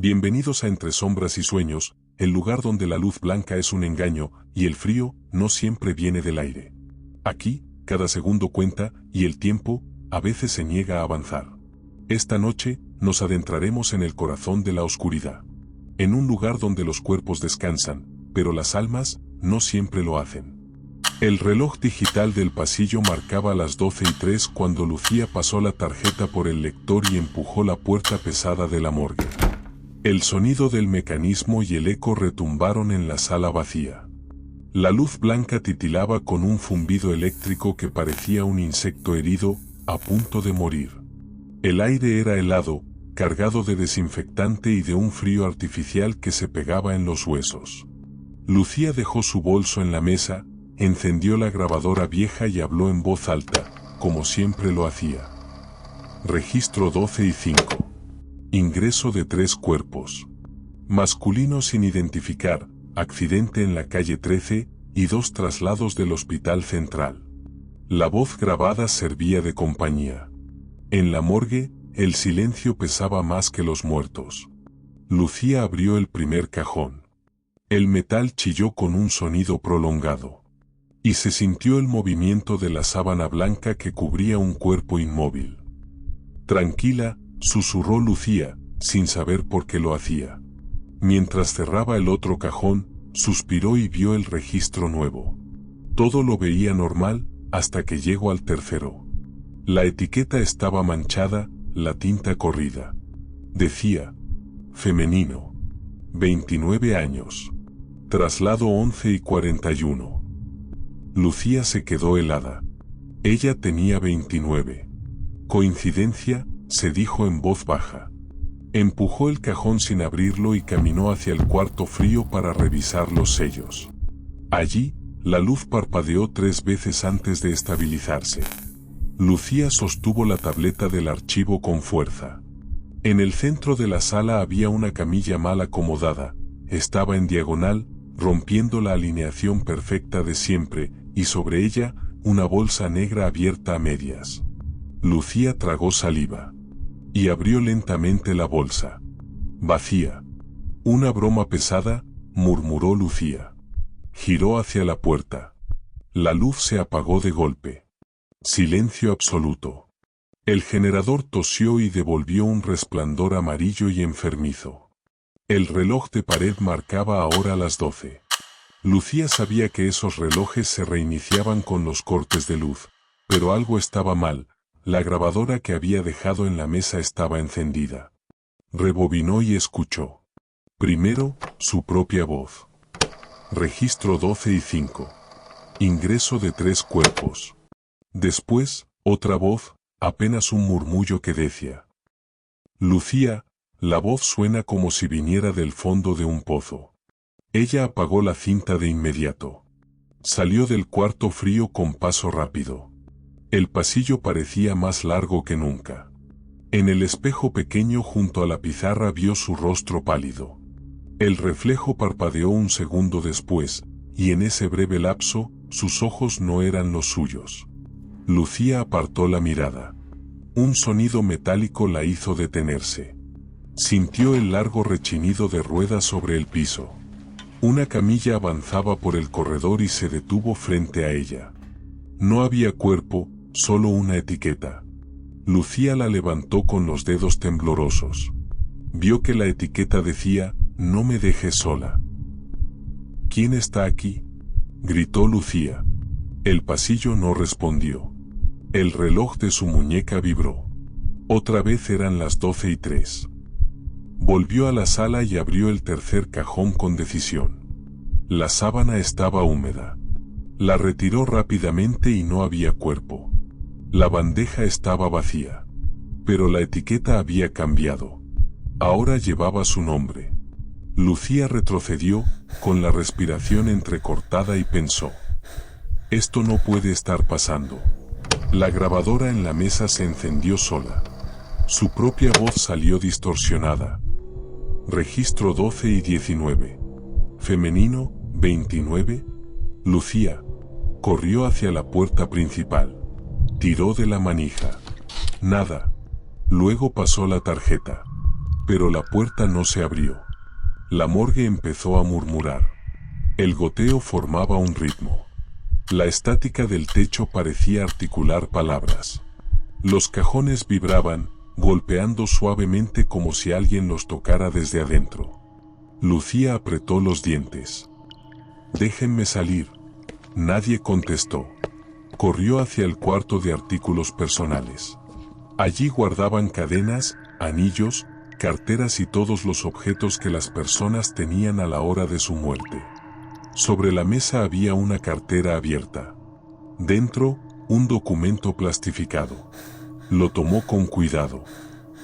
Bienvenidos a Entre Sombras y Sueños, el lugar donde la luz blanca es un engaño y el frío no siempre viene del aire. Aquí, cada segundo cuenta y el tiempo, a veces se niega a avanzar. Esta noche, nos adentraremos en el corazón de la oscuridad. En un lugar donde los cuerpos descansan, pero las almas no siempre lo hacen. El reloj digital del pasillo marcaba las 12:03 cuando Lucía pasó la tarjeta por el lector y empujó la puerta pesada de la morgue. El sonido del mecanismo y el eco retumbaron en la sala vacía. La luz blanca titilaba con un zumbido eléctrico que parecía un insecto herido, a punto de morir. El aire era helado, cargado de desinfectante y de un frío artificial que se pegaba en los huesos. Lucía dejó su bolso en la mesa, encendió la grabadora vieja y habló en voz alta, como siempre lo hacía. Registro 12:05. Ingreso de 3 cuerpos. Masculino sin identificar, accidente en la calle 13, y 2 traslados del Hospital Central. La voz grabada servía de compañía. En la morgue, el silencio pesaba más que los muertos. Lucía abrió el primer cajón. El metal chilló con un sonido prolongado. Y se sintió el movimiento de la sábana blanca que cubría un cuerpo inmóvil. Tranquila, susurró Lucía, sin saber por qué lo hacía. Mientras cerraba el otro cajón, suspiró y vio el registro nuevo. Todo lo veía normal, hasta que llegó al tercero. La etiqueta estaba manchada, la tinta corrida. Decía, femenino. 29 años. Traslado 11:41. Lucía se quedó helada. Ella tenía 29. ¿Coincidencia?, se dijo en voz baja. Empujó el cajón sin abrirlo y caminó hacia el cuarto frío para revisar los sellos. Allí, la luz parpadeó 3 veces antes de estabilizarse. Lucía sostuvo la tableta del archivo con fuerza. En el centro de la sala había una camilla mal acomodada, estaba en diagonal, rompiendo la alineación perfecta de siempre, y sobre ella, una bolsa negra abierta a medias. Lucía tragó saliva. Y abrió lentamente la bolsa. Vacía. Una broma pesada, murmuró Lucía. Giró hacia la puerta. La luz se apagó de golpe. Silencio absoluto. El generador tosió y devolvió un resplandor amarillo y enfermizo. El reloj de pared marcaba ahora las 12. Lucía sabía que esos relojes se reiniciaban con los cortes de luz, pero algo estaba mal. La grabadora que había dejado en la mesa estaba encendida. Rebobinó y escuchó. Primero, su propia voz. Registro 12:05. Ingreso de 3 cuerpos. Después, otra voz, apenas un murmullo que decía. Lucía, la voz suena como si viniera del fondo de un pozo. Ella apagó la cinta de inmediato. Salió del cuarto frío con paso rápido. El pasillo parecía más largo que nunca. En el espejo pequeño junto a la pizarra vio su rostro pálido. El reflejo parpadeó un segundo después, y en ese breve lapso, sus ojos no eran los suyos. Lucía apartó la mirada. Un sonido metálico la hizo detenerse. Sintió el largo rechinido de ruedas sobre el piso. Una camilla avanzaba por el corredor y se detuvo frente a ella. No había cuerpo, solo una etiqueta. Lucía la levantó con los dedos temblorosos. Vio que la etiqueta decía, no me dejes sola. ¿Quién está aquí?, gritó Lucía. El pasillo no respondió. El reloj de su muñeca vibró. Otra vez eran las 12:03. Volvió a la sala y abrió el tercer cajón con decisión. La sábana estaba húmeda. La retiró rápidamente y no había cuerpo. La bandeja estaba vacía. Pero la etiqueta había cambiado. Ahora llevaba su nombre. Lucía retrocedió, con la respiración entrecortada y pensó. Esto no puede estar pasando. La grabadora en la mesa se encendió sola. Su propia voz salió distorsionada. Registro 12:19. Femenino, 29. Lucía corrió hacia la puerta principal. Tiró de la manija. Nada. Luego pasó la tarjeta. pero la puerta no se abrió. La morgue empezó a murmurar. El goteo formaba un ritmo. La estática del techo parecía articular palabras. Los cajones vibraban, golpeando suavemente como si alguien los tocara desde adentro. Lucía apretó los dientes. «Déjenme salir». Nadie contestó. Corrió hacia el cuarto de artículos personales. Allí guardaban cadenas, anillos, carteras y todos los objetos que las personas tenían a la hora de su muerte. Sobre la mesa había una cartera abierta. Dentro, un documento plastificado. Lo tomó con cuidado.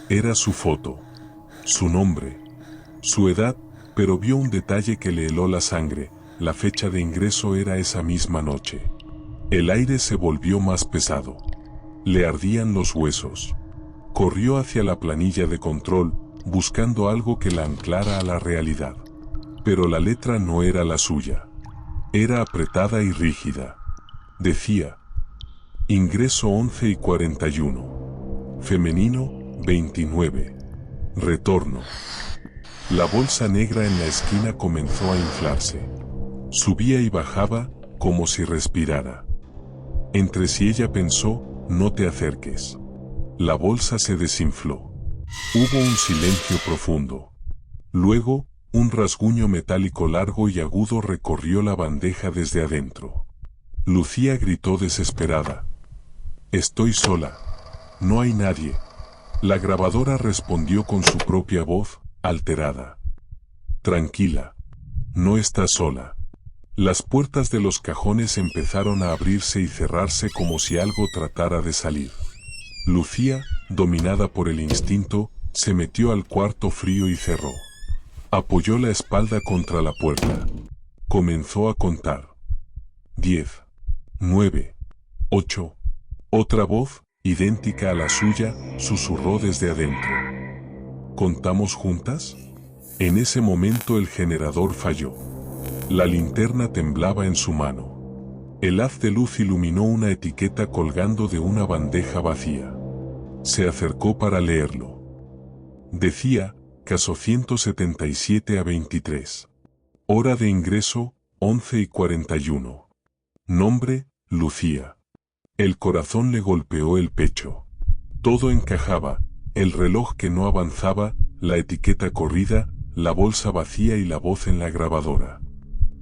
Era su foto, su nombre, su edad, pero vio un detalle que le heló la sangre. La fecha de ingreso era esa misma noche. El aire se volvió más pesado. Le ardían los huesos. Corrió hacia la planilla de control, buscando algo que la anclara a la realidad. Pero la letra no era la suya. Era apretada y rígida. Decía: ingreso 11:41. Femenino, 29. Retorno. La bolsa negra en la esquina comenzó a inflarse. Subía y bajaba, como si respirara. Entre sí ella pensó: no te acerques. La bolsa se desinfló. Hubo un silencio profundo. Luego, un rasguño metálico largo y agudo recorrió la bandeja desde adentro. Lucía gritó desesperada: «Estoy sola. No hay nadie». La grabadora respondió con su propia voz, alterada: «Tranquila. No estás sola». Las puertas de los cajones empezaron a abrirse y cerrarse como si algo tratara de salir. Lucía, dominada por el instinto, se metió al cuarto frío y cerró. Apoyó la espalda contra la puerta. Comenzó a contar. 10, 9, 8. Otra voz, idéntica a la suya, susurró desde adentro. ¿Contamos juntas? En ese momento el generador falló. La linterna temblaba en su mano. El haz de luz iluminó una etiqueta colgando de una bandeja vacía. Se acercó para leerlo. Decía: caso 177-23. Hora de ingreso, 11:41. Nombre: Lucía. El corazón le golpeó el pecho. Todo encajaba: el reloj que no avanzaba, la etiqueta corrida, la bolsa vacía y la voz en la grabadora.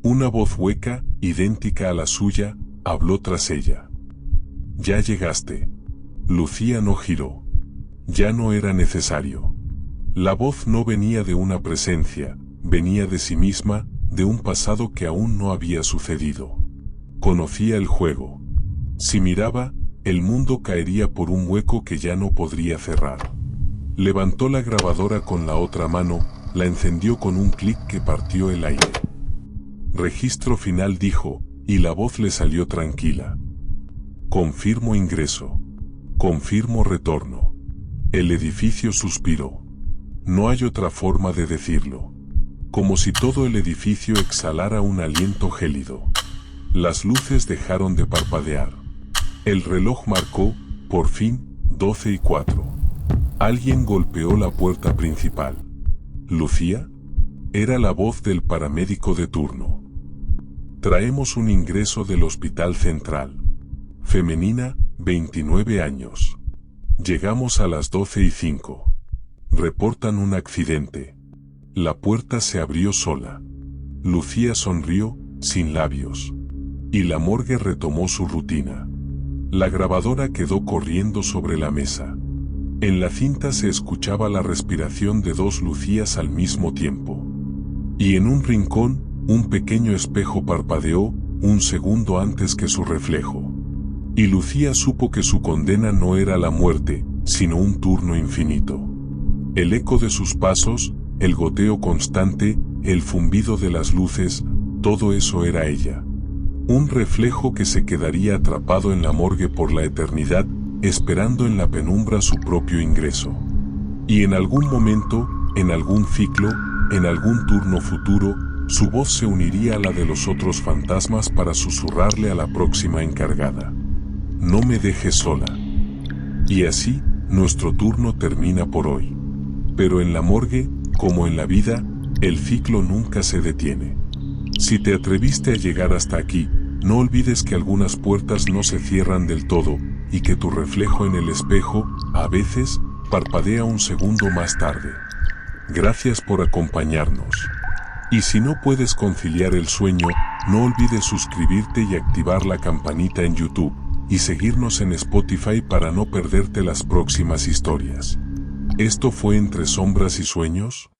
Una voz hueca, idéntica a la suya, habló tras ella. «Ya llegaste». Lucía no giró. Ya no era necesario. La voz no venía de una presencia, venía de sí misma, de un pasado que aún no había sucedido. Conocía el juego. Si miraba, el mundo caería por un hueco que ya no podría cerrar. Levantó la grabadora con la otra mano, la encendió con un clic que partió el aire. Registro final, dijo, y la voz le salió tranquila. Confirmo ingreso. Confirmo retorno. El edificio suspiró. No hay otra forma de decirlo. Como si todo el edificio exhalara un aliento gélido. Las luces dejaron de parpadear. El reloj marcó, por fin, 12:04. Alguien golpeó la puerta principal. ¿Lucía? Era la voz del paramédico de turno. Traemos un ingreso del Hospital Central. Femenina, 29 años. Llegamos a las 12:05. Reportan un accidente. La puerta se abrió sola. Lucía sonrió, sin labios. Y la morgue retomó su rutina. La grabadora quedó corriendo sobre la mesa. En la cinta se escuchaba la respiración de dos Lucías al mismo tiempo. Y en un rincón, un pequeño espejo parpadeó, un segundo antes que su reflejo. Y Lucía supo que su condena no era la muerte, sino un turno infinito. El eco de sus pasos, el goteo constante, el zumbido de las luces, todo eso era ella. Un reflejo que se quedaría atrapado en la morgue por la eternidad, esperando en la penumbra su propio ingreso. Y en algún momento, en algún ciclo, en algún turno futuro, su voz se uniría a la de los otros fantasmas para susurrarle a la próxima encargada: no me dejes sola. Y así, nuestro turno termina por hoy. Pero en la morgue, como en la vida, el ciclo nunca se detiene. Si te atreviste a llegar hasta aquí, no olvides que algunas puertas no se cierran del todo, y que tu reflejo en el espejo, a veces, parpadea un segundo más tarde. Gracias por acompañarnos. Y si no puedes conciliar el sueño, no olvides suscribirte y activar la campanita en YouTube, y seguirnos en Spotify para no perderte las próximas historias. Esto fue Entre Sombras y Sueños.